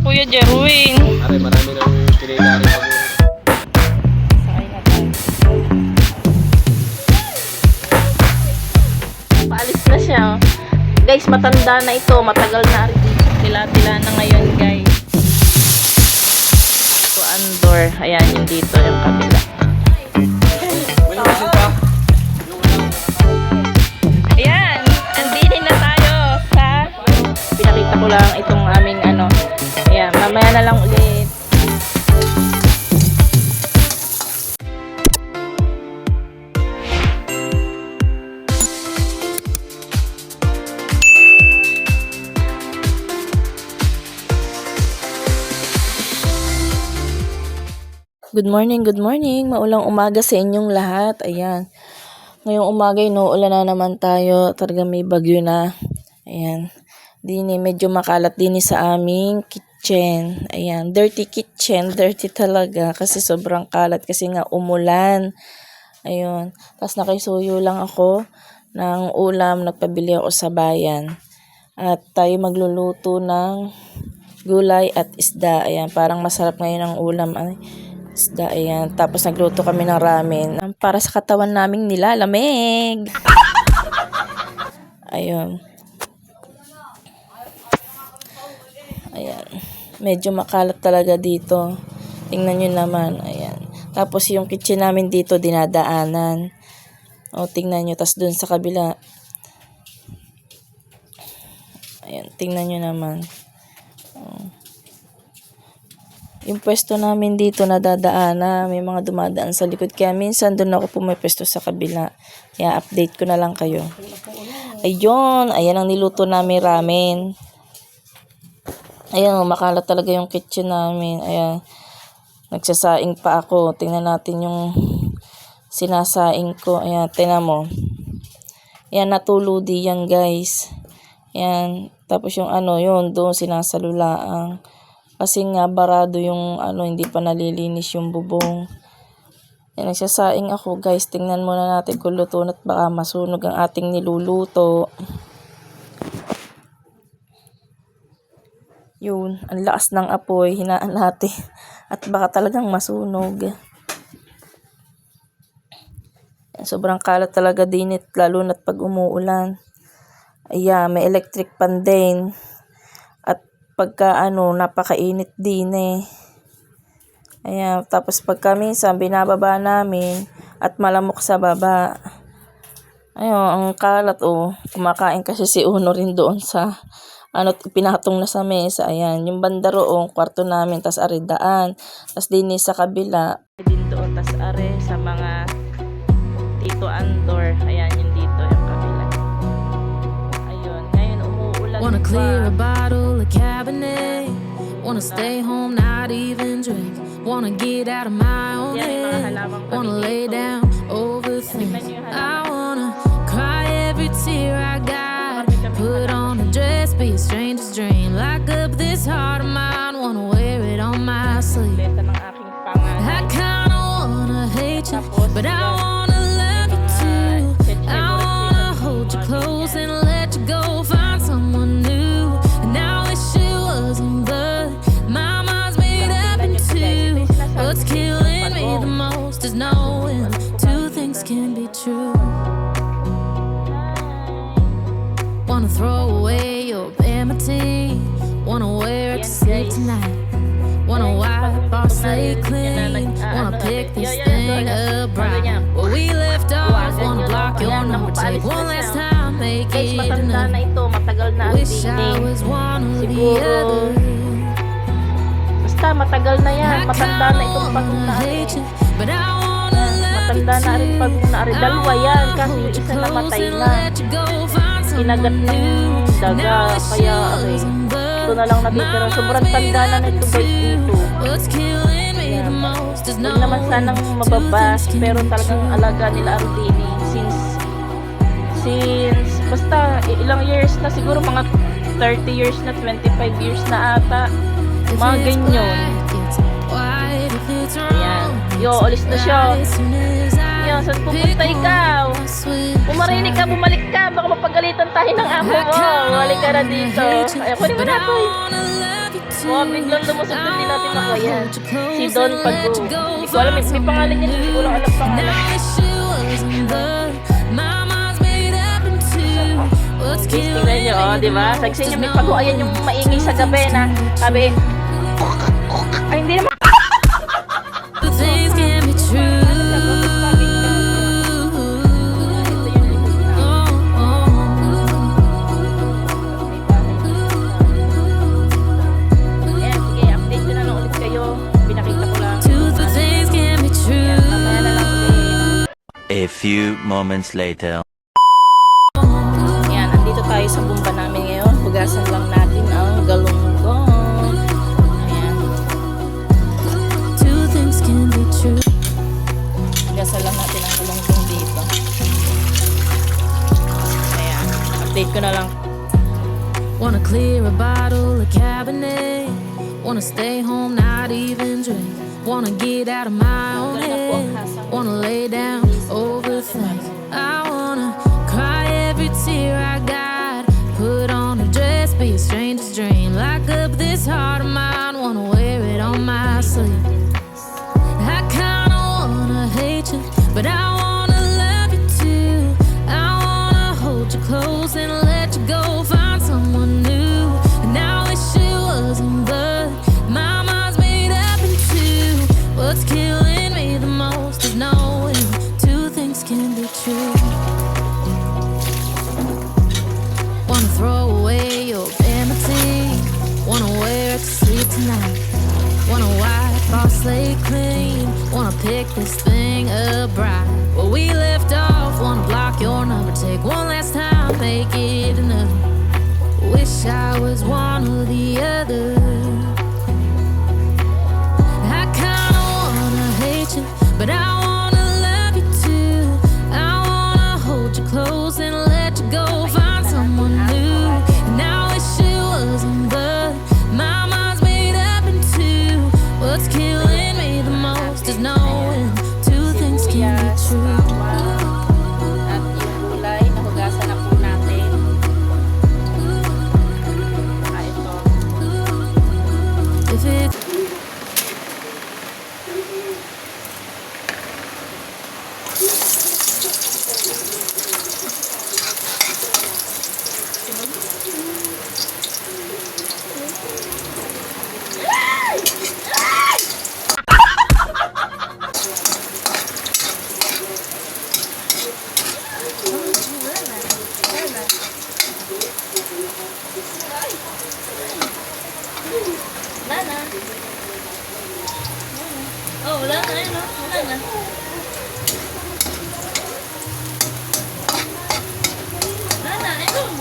Kuya Jerwin. Are, marami nang pinilari pa po. Sakay na tayo. Paalis na siya. Guys, matanda na ito. Matagal na rin. Tila-tila na ngayon, guys. Ito, Andor. Ayan, yung dito, yung kabila. May usin pa. Ayan, andini na tayo sa pinakita ko lang itong aming ano. Ayan, mamaya na lang ulit. Good morning, good morning. Maulang umaga sa inyong lahat. Ayan. Ngayong umaga, inuulan na naman tayo. Talaga may bagyo na. Ayan. Dini, medyo makalat din sa aming kitchen. Ayan. Dirty kitchen. Dirty talaga. Kasi sobrang kalat. Kasi nga umulan. Ayun. Tapos nakisuyo lang ako ng ulam. Nagpabili ako sa bayan. At tayo magluluto ng gulay at isda. Ayan. Parang masarap ngayon ang ulam. Ay, isda, ayan. Tapos nagluto kami ng ramen para sa katawan naming nilalamig. Ayun. Ayan. Medyo makalat talaga dito. Tingnan nyo naman. Ayan. Tapos yung kitchen namin dito, dinadaanan. O, tingnan nyo. Tapos dun sa kabila. Ayan. Tingnan nyo naman. O. Yung pwesto namin dito nadadaanan, may mga dumadaan sa likod. Kaya minsan doon ako pumipwesto sa kabila. Kaya update ko na lang kayo. Ayun, ayan ang niluto namin ramen. Ayan, makalat talaga yung kitchen namin. Ayan, nagsasaing pa ako. Tingnan natin yung sinasaing ko. Ayan, tingnan mo. Ayan, natuludi yan guys. Ayan, tapos yung ano, yun, doon sinasalulaang. Kasi nga barado yung ano, hindi pa nalilinis yung bubong. Yan, nagsasaing ako guys. Tingnan muna natin kung luto at baka masunog ang ating niluluto. Yun, ang lakas ng apoy. Hinaan natin. At baka talagang masunog. Yan, sobrang kalat talaga din it, lalo na't pag umuulan. Ayan, may electric pan din. Pagka ano, napakainit din eh. Ayan, tapos pagka minsan binababa namin at malamok sa baba. Ayun, ang kalat oh. Kumakain kasi si Uno rin doon sa ano, pinatong na sa mesa. Ayan, yung banda roong kwarto namin, tas aridaan. Tas din sa kabila. Din doon, tas are sa mga Tito Andor. Ayan, yung dito, yung kabila. Ayun, ngayon umuulan. Wanna clear a bottle of Cabernet. Wanna stay home, not even drink. Wanna get out of my own head. Wanna lay down, overthink. I wanna cry every tear I got. Put on a dress, be a stranger's dream. Lock up this heart of mine. Wanna wear it on my sleeve. I kinda wanna hate you, but I wanna love you too. I wanna hold you close and let you go. Find someone new. And I wish it wasn't, but my mind's made up in two. What's killing me the most is knowing two things can be true. Wanna throw away your amity. Wanna wear it to sleep tonight. Wanna wipe our slate clean. Wanna pick this thing up right where we left off. Wanna block your number, take one last time, make Guys, it matanda na enough. ito. Matagal na ang Wish I dining. was one of the Siguro, other. basta matagal na yan. Matanda na itong paguna. But I wanna love Matanda na rin paguna. Dalawa yan. Kasi yung isa namatay na. Kinagat ng daga. Kaya, ito na lang natitira. Sobrang tanda na nito guys dito. Huwag naman sanang mababas. Pero talagang alaga nila ang dining. Since, basta ilang years na siguro, mga 30 years na, 25 years na ata. Mga ganyan. Ayan. Yo, alis na siya. Yan, saan pupunta ikaw? Pumarinig ka, bumalik ka. Baka mapagalitan tayo ng amo mo. Bumalik ka na dito. Ay, kunin mo na ito. Oh, biglang lumusot din nila tinaka yan. Si Don Pago. Hindi ko alam, may pangalan niya, hindi ko lang alam pangalan. Tingnan nyo, oh, di ba? Sagsin nyo, may Pago. Ayan yung maingay sa gabi na sabi, ay, hindi naman. Things can be true. Ayan, sige, update ko na lang ulit kayo. Pinakita ko lang. Two things can be true. Mamaya na lang ulit. A few moments later. Ayan, andito tayo sa bumba namin ngayon. Hugasan lang natin ang galunggong. Ayan, Two things can be true. hugasan lang natin ang galunggong dito. Ayan, update ko na lang. Wanna clear a bottle of Cabernet. Wanna stay home, not even drink. Wanna get out of my own head. Wanna lay down, overthink. I wanna cry every tear I got. Put on a dress, be a stranger's dream. Lock up this heart of mine, wanna wear it on my sleeve. I kinda wanna hate you, but I wanna love you too. I wanna hold you close and let you go, find someone new. And I wish it wasn't, but my mind's made up in two. What's killing me the most is knowing two things can be true. Wanna throw away your vanity. Wanna wear it to sleep tonight. Wanna wipe our slate clean. Wanna pick this thing up right where we left off. Wanna block your number, take one last time, make it enough. Wish I was one or the other. I kinda wanna hate you, but I wanna love you too. I wanna hold you close and let you go, find someone new. And I wish it wasn't, but my mind's made up in two. What's killing me the most is knowing two things can be true. At yung gulay, nahugasan na po natin. Ito. If it's Nana. Oh, wala na yun, no? Wala na. Nana, ayun.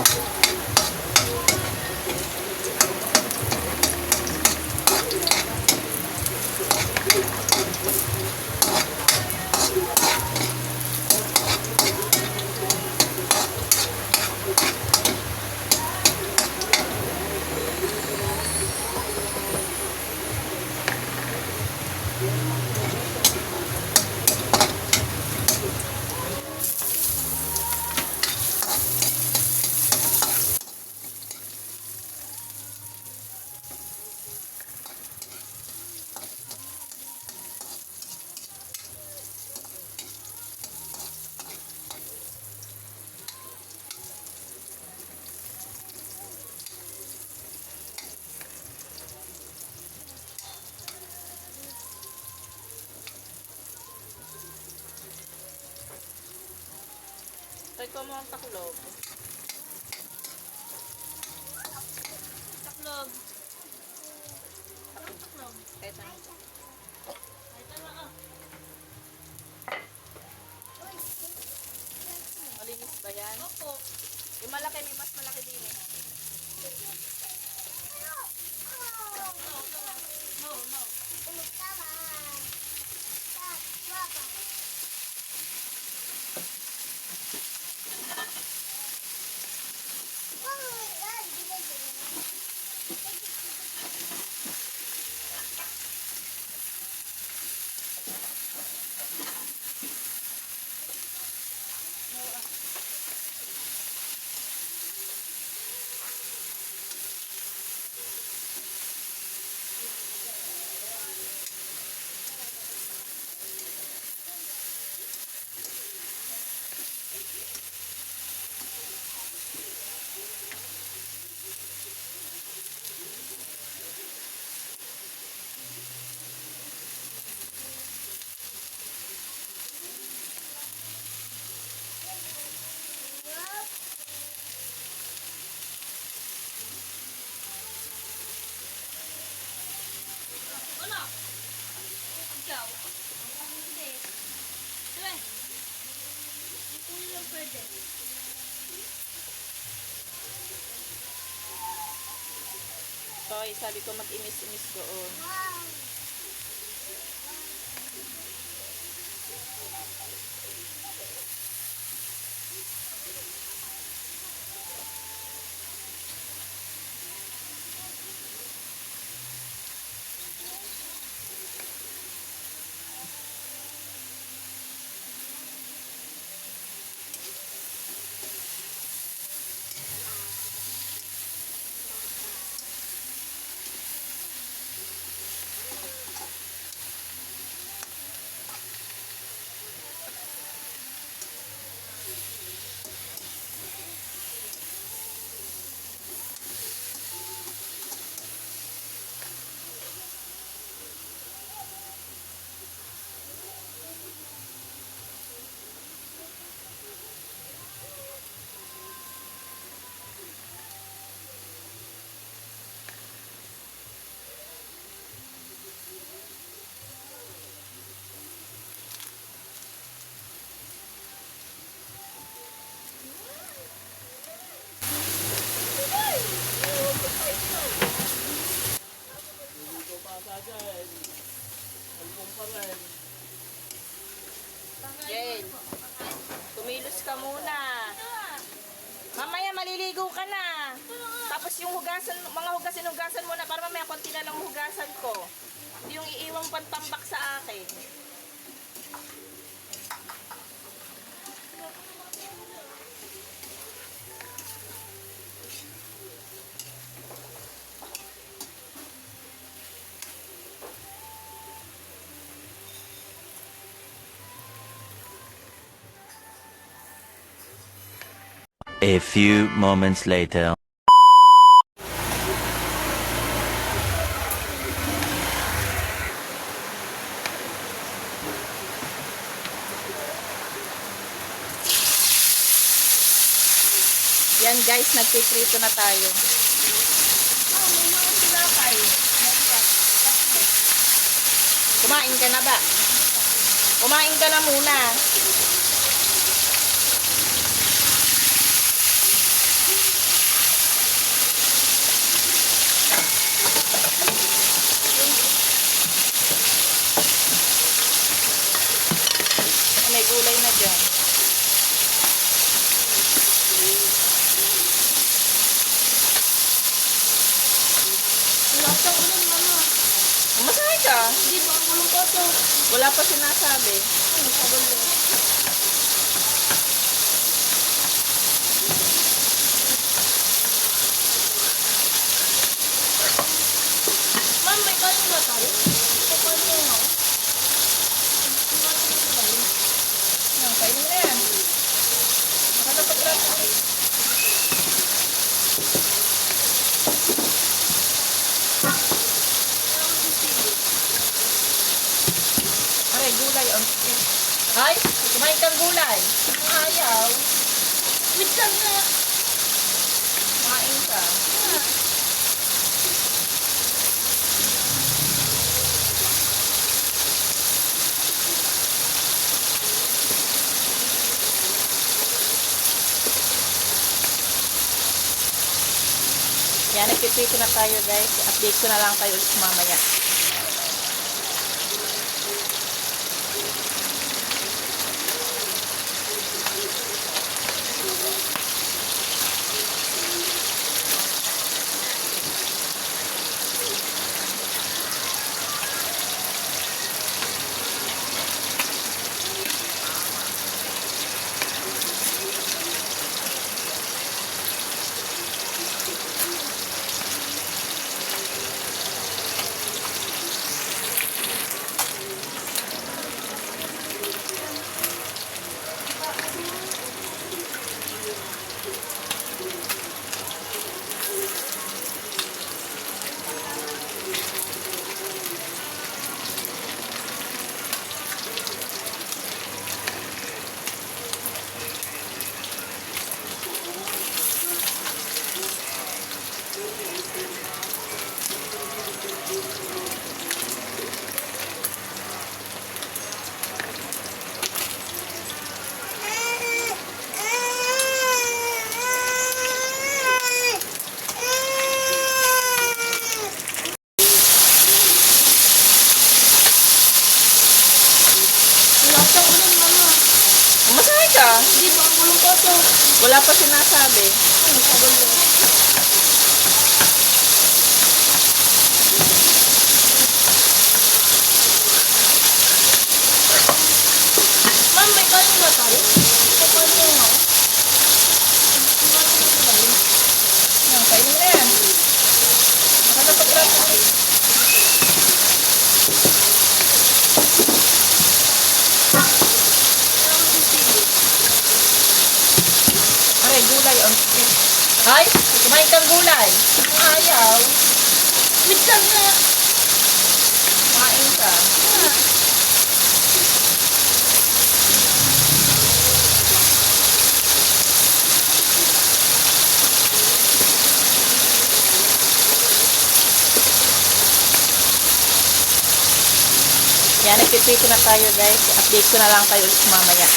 Try ko mo ang taklog. Taklog. Taklog. Kahit ano. Kahit ano, ah. Malinis ba yan? Opo. Yung malaki, may mas malaki din eh. Ay, sabi ko mag-imis-imis doon. Jane, kumilos ka muna. Mamaya maliligo ka na. Tapos yung hugasan, mga hugasan mo na para mamaya konti na lang hugasan ko. Hindi yung iiwang pantambak sa akin. A few moments later. Yan guys, nagpiprito na tayo. Kumain ka na ba? Kumain ka na muna. May gulay na dyan. Masahe ka? Hindi ba ang ulong ko to? Wala pa sinasabi. Ano sa gulo? Ma'am, may kanin ba tayo? Papanin mo ako. Kainin mo na yan. Nakatapag-rap. Aray, gulay. Ay, kumain kang gulay. Ayaw. Wait lang na. Kumain ka. Yan, nagpiprito na tayo guys. Update ko na lang kayo ulit mamaya. Dito ang gulong ko to. Wala pa sinasabi. Ano sa gulo? Ma'am, may kanin ba tayo? Kapal niya nga. Yan, kainin mo na yan. Baka napag-rato. Aray, gulay. Ay, kumain kang gulay. Ayaw. Wait lang na. Kumain ka. Yan, nagpipito na tayo guys. Update ko na lang kayo ulit mamaya.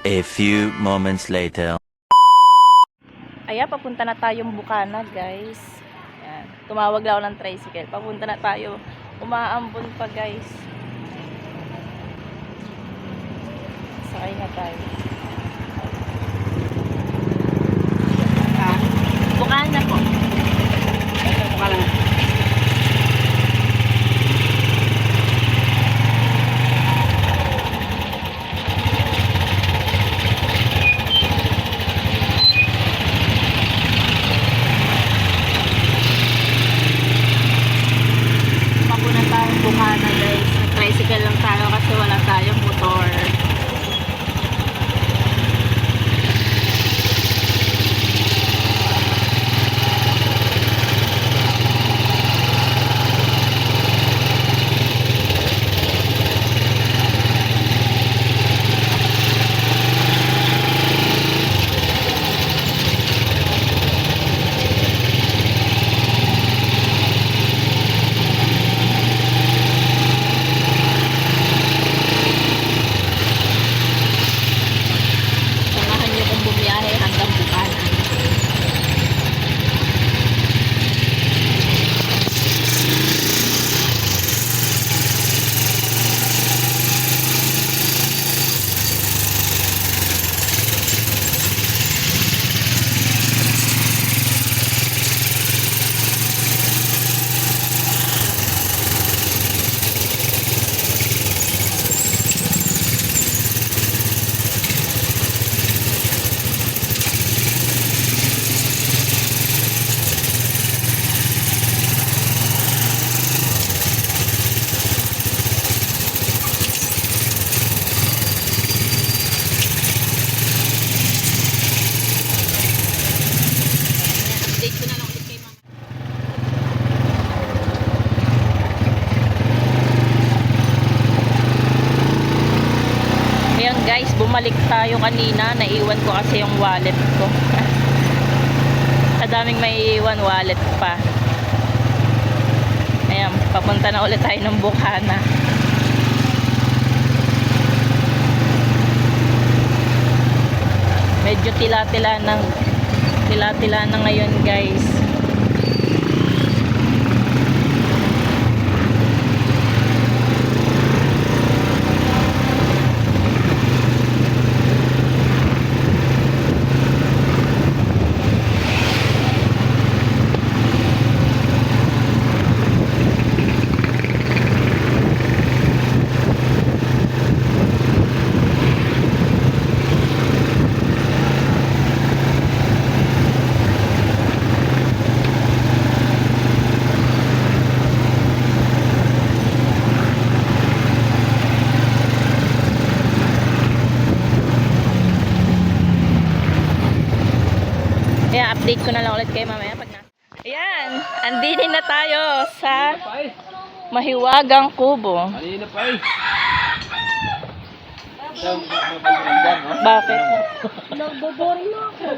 A few moments later. Ayan, papunta na tayong Bukana, guys. Ayan. Tumawag lang ako ng tricycle. Papunta na tayo. Umaambon pa, guys. Sakay na tayo. Bukana po. Bukana. Bukana guys, nag-tricycle lang tayo kasi wala tayong motor. Bumalik tayo kanina, naiwan ko kasi yung wallet ko. Kadaming may iwan wallet pa. Ayan, papunta na ulit tayo ng Bukana. Medyo tila-tila na ngayon guys. update ko na lang ulit kayo mamaya pag na. Ayan, andini na tayo sa Mahiwagang Kubo. Kanina pa eh. Bakit? Nagboboring na ako.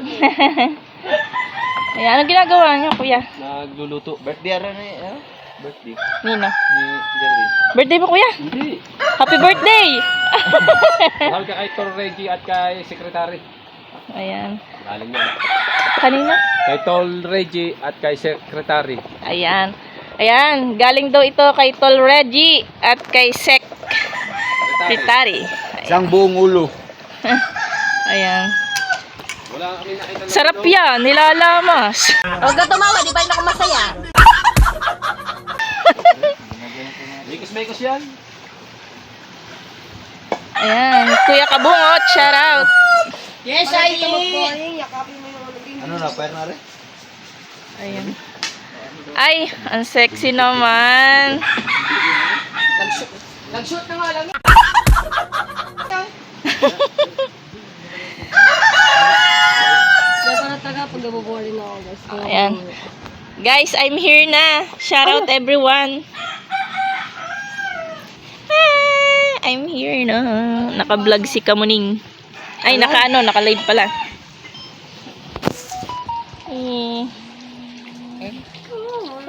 Ayan, anong ginagawa niyo, kuya? Nagluluto. Birthday ara na eh. Birthday. Nino. Ni Jerry. Birthday mo, kuya? Hindi. Happy birthday! Mahal ka kay Tol Reggie at kay Secretary. Ayan. Galing yan. Kanina? Kay Tol Reggie at kay Secretary. Ayan. Ayan, galing daw ito kay Tol Reggie at kay Sek Secretary. Isang buong ulo. Ayan. Wala kami nakita. Sarap yan, nilalamas. Huwag ka tumawa, di ba yun ako masaya? Mikos-mikos yan. Ayan, Kuya Kabungot, shout out. Yes, I Ano na, pera na rin? Ayan. Ay, ang sexy naman. Nag-shoot na nga lang. Kaya para taga pag naboboring ako, guys. Ayan. Guys, I'm here na. Shout out everyone. Ah, I'm here na. Naka-vlog si Kamuning. Ay, naka-live pala.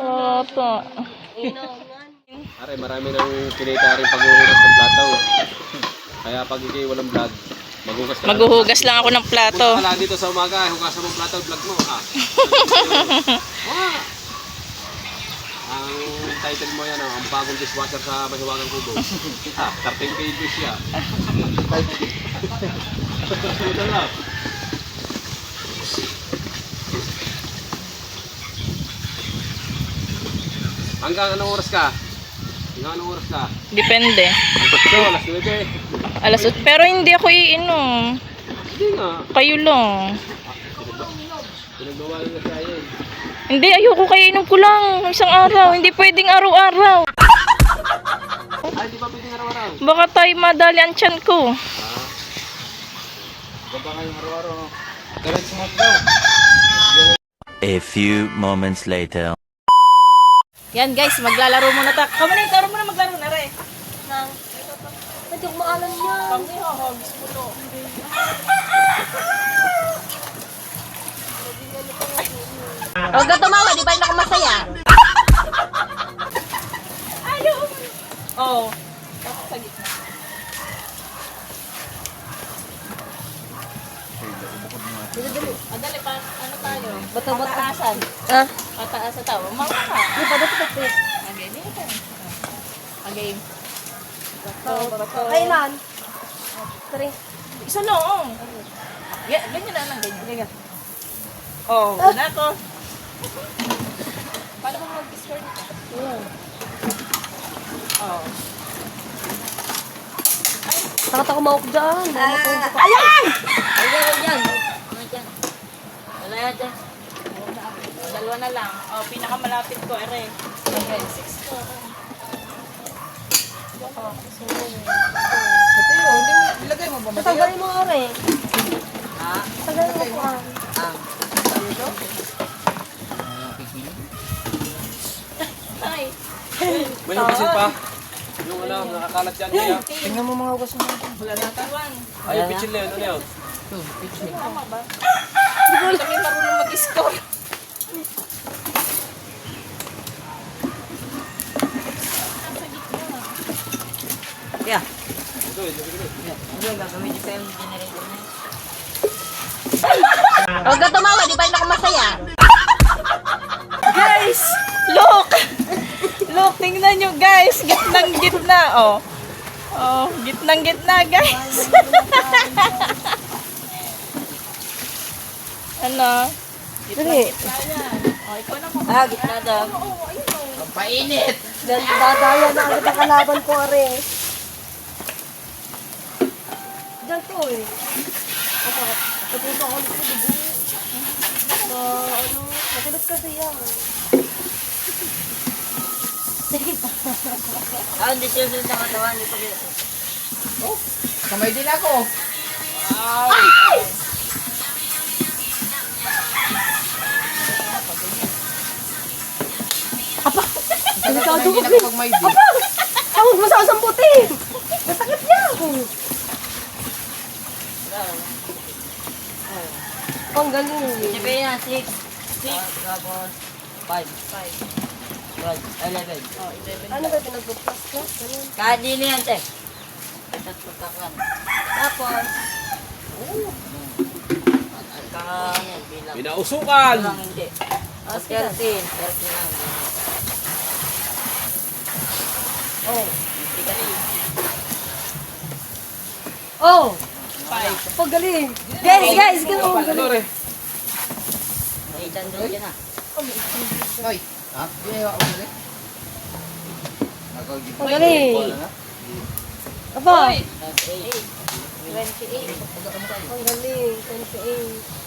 Opo. Are, marami nang kinita rin paghuhugas ng plato. Kaya pag hindi walang vlog, maghugas ka. Maghuhugas lang ako ng plato. Punta ka lang dito sa umaga, hugasan mo plato, vlog mo. Ang title mo yan, ang bagong dishwasher sa Mahiwagang Kubo. 13 kg siya. Ito lang. Hanggang anong oras ka? Hanggang anong oras ka? Depende. Alas 9. Alas 8. Pero hindi ako iinom. Hindi nga. Kayo lang. Pinagbawalan na siya yun. Hindi, ayoko kayo inom ko lang. Isang araw. Hindi pwedeng araw-araw. Ay, di ba pwedeng araw-araw? Baka tayo madali ang tiyan ko. Baba kayong araw-araw. Direct smoke daw. A few moments later. Yan guys, maglalaro muna ta. Kamu taro mo na maglaro na rin. Nang, pwede ko maalam yan. Kami hogs puno. Huwag ka tumawa, di ba yun ako masaya? Ayaw. Oh. Tapos sa gitna. Madali pa, ano tayo? Pataasan. Ah? Pataasan tayo. Umawa ka. Di ba dapat ito? Okay, dito ka. Okay. Kailan? 3. Isa noong. Ganyan na lang, ganyan. Oh, na to. Paano mo mag-score nito? Oh. Takot ako mawak dyan. Ayan! Ayan! Wala yan dyan. Dalawa na lang. Oh, pinakamalapit ko, ere. Okay, 6 ko. Tatanggalin mo nga rin. Ha? Tatanggalin mo ko. Ay. May hugasin pa. Yung ano, nakakalat dyan kaya. Tingnan mo mga hugas mo. Wala na tawan. Ay, yung pitchin na yun. Ano yun? Tama ba? Hindi kami marunong mag-score. Yeah. Ito, ito. Huwag ka tumawa, di ba yun ako masaya? Guys! Look! Look, tingnan nyo guys. Gitnang gitna. Oh. Oh, gitnang gitna guys. Ano? Gitnang gitna yan. Oh, ikaw na mo. Gitna daw. Oo, ayun o. Painit! Dadaya na agad ang kalaban ko, are. Diyan to eh. Natuto ako nito, dugo. Matulog kasi yan. Hindi siya din sa katawan. Oh, Kamay din ako. Ay! Delikado ka, Chris. Apa! Huwag mo sasamputin! Masakit niya! Ang galing. Sabi na, 6. Tapos, 5. 11. Ano ba pinag-plus ka? Ganun. Kahit dili yan, te. Tatlo kakan. Tapos, kakanin bilang. Pinausukan! Bilang hindi. Tapos 13. 13 lang. Oh, hindi ka rin. Oh! Pagaling. Guys, ganun. Ano re? 800 ka na. Pagaling. Apa? Tapos 8. 28. Pagaling. 28.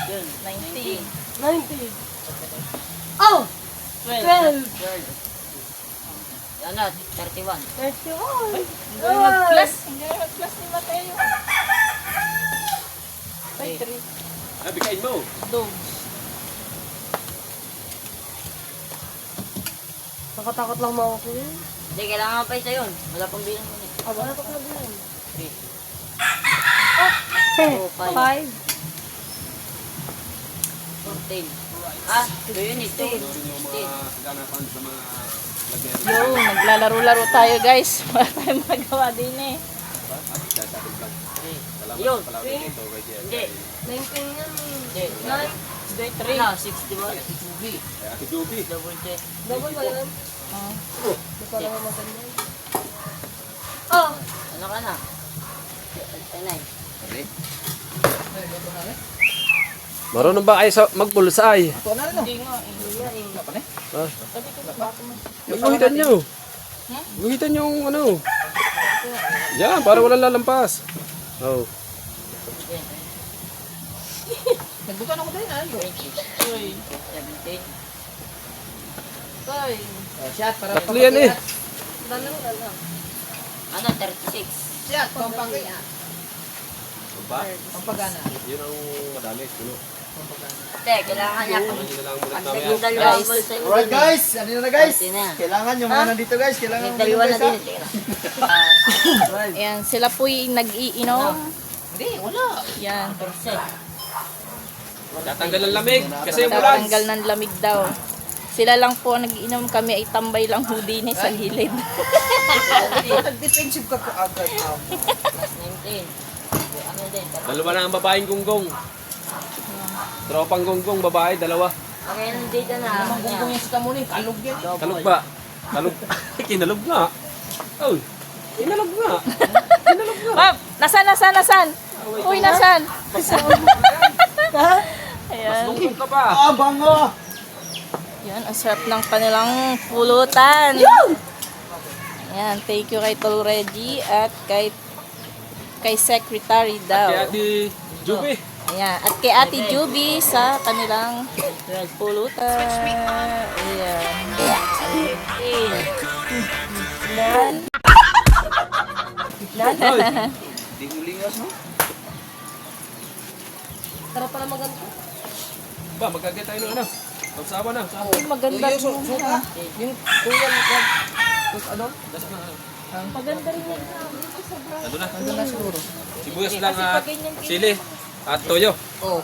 Yun, 19. 90. Oh! 12. 12. Yan na, 31. 31. Plus. Hindi plus ni Mateo. Ah, bigkain mo. Nakatakot lang mga ko yun. Hindi, kailangan pa isa yun. Wala pang bilang yun eh. Wala pa pala yan. 5. 5. 14. Ah, ito yun ito. Yung mga kaganapan sa mga lagyan. Yo, naglalaro-laro tayo guys. Wala tayong magawa din eh. Yun. Hindi. Hindi. 19 yan. Hindi. 9. Ano, 61. Kaya Ate Joby. Double check. Double ba yan? Hindi pa lang maganda. Oh! Ano ka na? 9. Marunong ba kayo sa magpulsay? Hindi nga eh. Guhitan nyo. Guhitan yung ano. Yan, para walang lalampas. Oh. 17. Tatlo yan eh. Ano, 36. Ba? Yun ang madali. Puno. Te, kailangan niya kung Yun na lang muna pag namin. naging dalawa mo sa iyo. Alright guys, ano na guys? Konti na. Kailangan yung mga nandito guys, kailangan Naging dalawa na din. Tira. Ayan, sila po'y nag-iinom. Hindi, wala. Yan. Percent. Tatanggal ang lamig kasi ulan. Tatanggal ng lamig daw. Sila lang po ang nag-iinom, kami ay tambay lang hudi ni sa gilid. Nag-defensive ka po agad. Plus 19. Ano din? Dalawa na ang babaeng gunggong. Tropang gunggong, babae, dalawa. Okay, nandito na. Kalog ba? Kalog. Kinalog nga. Oh, kinalog nga. Ma'am, nasan? Uy, nasan? Ayan. Gunggong ka pa. Ah, bango! Yan, ang sarap ng kanilang pulutan. Ayan, thank you kay Tol Reggie at kay Secretary daw. Kaya di Juby. Ayan, at kay Ate Juby sa kanilang pulutan. Ayan. Di ulingas no? Tara pala maganda. Ba, magkagay tayo ng ano? Tawsawa na. Uy, maganda rin yun. Yung kuya ano? Maganda rin yun. Ano na siguro. Sibuyas lang at sili at toyo. Oh,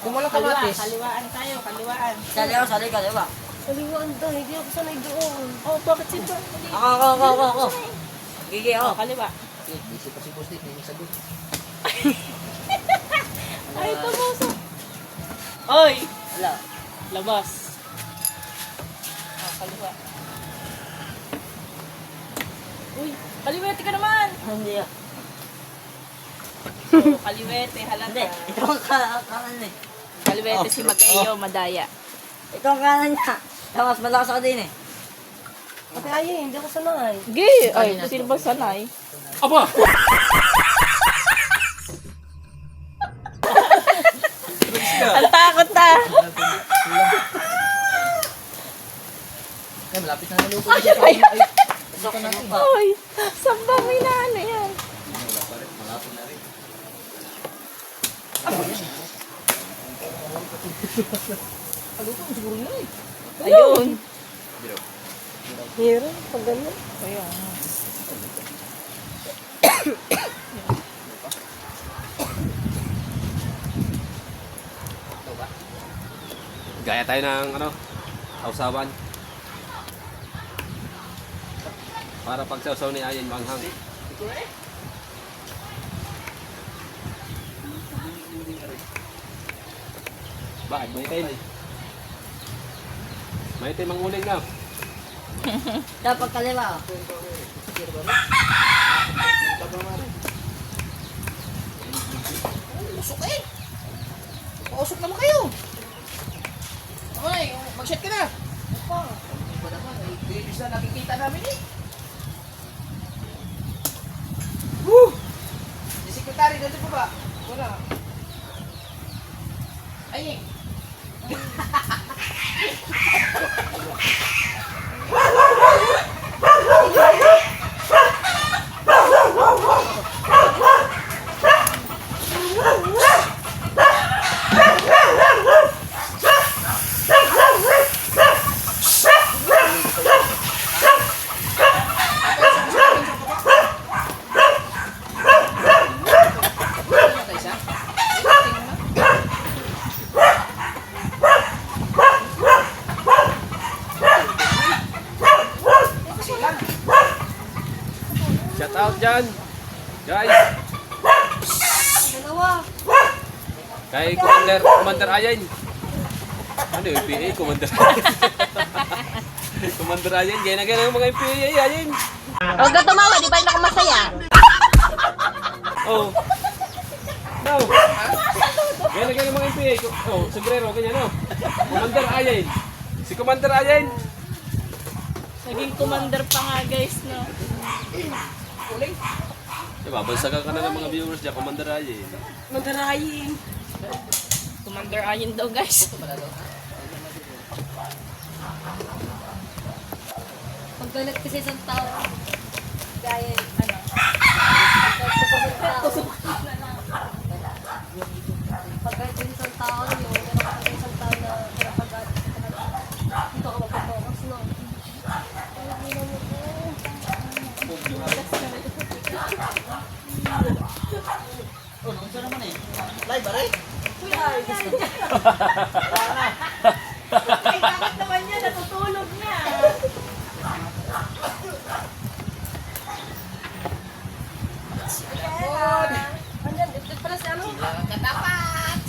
kung wala kamatis. Kaliwaan tayo, kaliwaan. Sali ako, sali ka, di ba? Kaliwaan daw, hindi ako sanay doon. Oh, bakit sito? Ako. Gigi ako. Oh, kaliwa. Busy pa si Busty, may sagot. Ay, tamoso. Oy! Wala. Labas. Oh, kaliwa. Uy, kaliwete ka naman! Hindi ah. Oh, kaliwete, Hindi, halata. ito ang kanan eh. Kaliwete si Mateo, madaya. Ito ang kanan niya. Tapos malakas ako din eh. Ate Aye, hindi ako sanay. Gi! Ay, sino ba sanay? Aba! Ang takot na! Ay, malapit na naluto. Isok na pa. Uy, sambang may na ano yan. Aluto mo siguro na eh. Ayun. Hirap, pag gano'n. Ayun. Gaya tayo ng ano, sausawan. Para pag sausaw ni Ayan manghang. Bakit? May tayo. May tayo manguling na. Dapat kaliwa. Usok eh. Pausok naman kayo. Ay, mag-shot ka na. Opa. Ba naman, bilis na nakikita namin eh. Woo! Si sekretary, dito pa ba? Wala. Ay, Shout out dyan. Guys. Kay Commander Ayan. Ano yung PA? Commander Ayan. Commander Ayan. Gaya na gaya ng mga PA Ayan. Huwag ka tumawa, di ba yun ako masaya? Oh. No. Gaya na gaya ng mga PA. Oh, sombrero. Ganyan no. Commander Ayan. Si Commander Ayan. Naging commander pa nga guys, no? Diba, bansagan ka na ng mga viewers dyan. Commander Ayan. Commander Ayin. Commander Ayin daw guys. Pag galit kasi isang tao, gaya, ano, pag galit kasi isang tao, yun, meron ka isang tao na pinapagat, dito ako magpapokas, no? live ba rin? Ay, bakit naman niya? Natutulog na. Andyan, ito pala si ano? Katapat!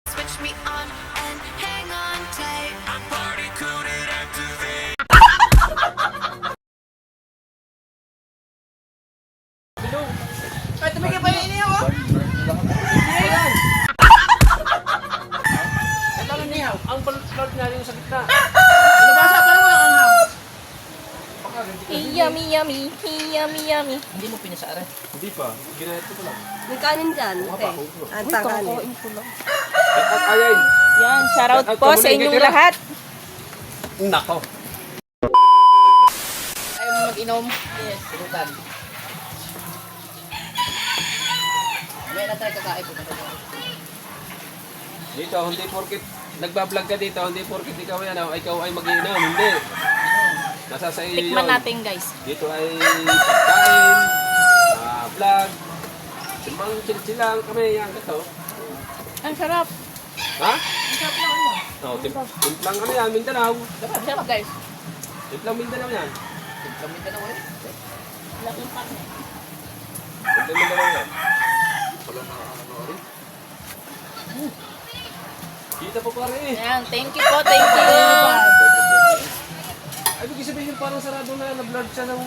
Switch me on and hang on tight. Party coded activate. Ay, tumigil pa yung inihaw oh! Ito ang inihaw. Ang balot nga yung sa gitna. Nabasa pa naman ang inihaw. Yummy, yummy. Yummy, yummy. Hindi mo pinasara. Hindi pa. Ginahit ko lang. May kanin dyan, okay. Ang tanganin. At Ayan. Yan, shoutout Shout out po ka sa muna, inyong Kikila. lahat. Nako. Ayaw mo mag-inom? Yes. Pinutan. May na-try kakain po. Dito, hindi porkit nagbablog ka dito, hindi porkit ikaw yan, ikaw ay mag-iinom. Hindi. Nasa sa iyo Tikman yun. natin guys. Dito ay pagkain, vlog. Simbang chill-chillang kami yan. Ito. Ang sarap. Ha? Ang sarap lang ano? Oh, timplang ano yan, Mindanao. Ang sarap guys. Timplang Mindanao yan. Tiglamit ka na eh. Laking pa. Timplang Mindanao yan. Kita po pare eh. Yan, thank you po, thank you. Ay, ibig sabihin parang sarado na, na-vlog siya ng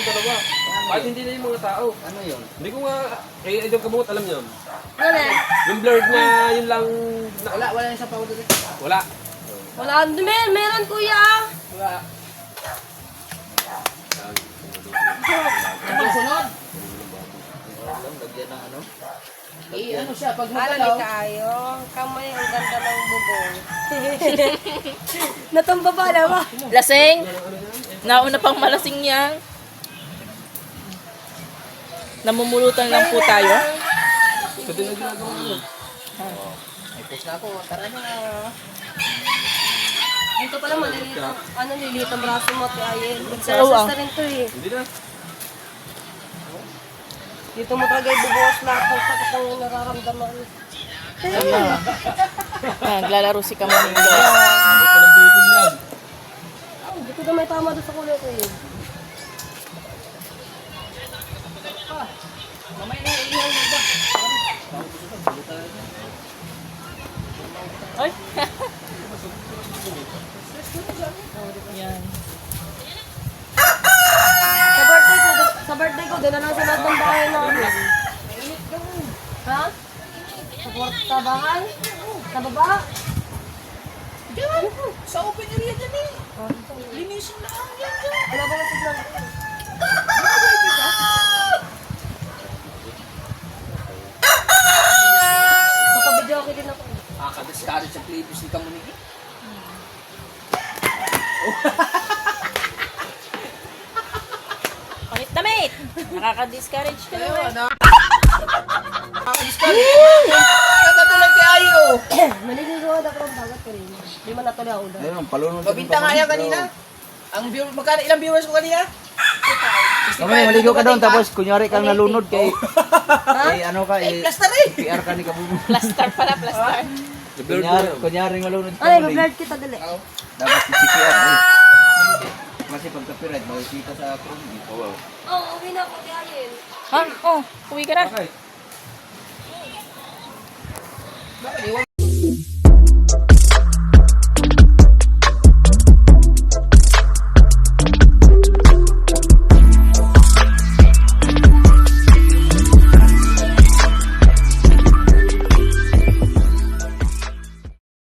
dalawa. Kahit hindi na yung mga tao. Ano yun? Hindi ko nga, eh, Idol Kabungot, alam niyo. Wala. Yung blurred na, yun lang, Wala yung sa powder. wala. Wala. Meron kuya. Wala. Ang sunod. Lagyan ng ano? Ano siya, pag magalaw. tayo. Kamay ang ganda ng bubong. Natumba ba naman? Lasing. Nauna pang malasing yan. Namumulutan lang po tayo. Ito din ang ginagawa mo. Ay, push na ako. Tara na. Dito pala maliliit ang, liliit ang braso mo, Ate Ayen. Oo, Nagsasaste na rin to eh. Hindi na. Dito mo talaga ibubuhos lahat ng sakit ng nararamdaman. Naglalaro si Kamuning. Abot ko ng bacon yan. Dito na may tama doon sa kulay ko eh. Mamay na, iihaw na ba? Ay! Yan. Sa birthday ko, din na lang sa lahat ng bahay namin. Ha? Sa kwarto sa bahay? Sa baba? Diyan! Sa open area dyan eh. Linisin na ang yan dyan. Wala ba kasi lang? Kapabidyo ako din ako. Discourage sa playlist ni Kamuniki. Pangit damit! Nakaka-discourage ka naman. Katulad kay Ayo. Maliligo ako ng bagat ko rin. Di man natuloy ako doon. Ayun, palunod. Mabinta nga yan kanina. Ang view, magkano ilang viewers ko kanina? Kamay, maligo ka doon, tapos kunyari kang nalunod kay ano ka, Plaster eh! PR ka ni Kabuno. Plaster pala, plaster. Kunyari malunod ka Ay, muli. mag-blurred kita dali. Dapat si CPR. Kasi pagka-copyright, makikita sa Chrome. Oo, okay na ako, Ate Ayen. Ha? Oh, uwi ka na. Okay.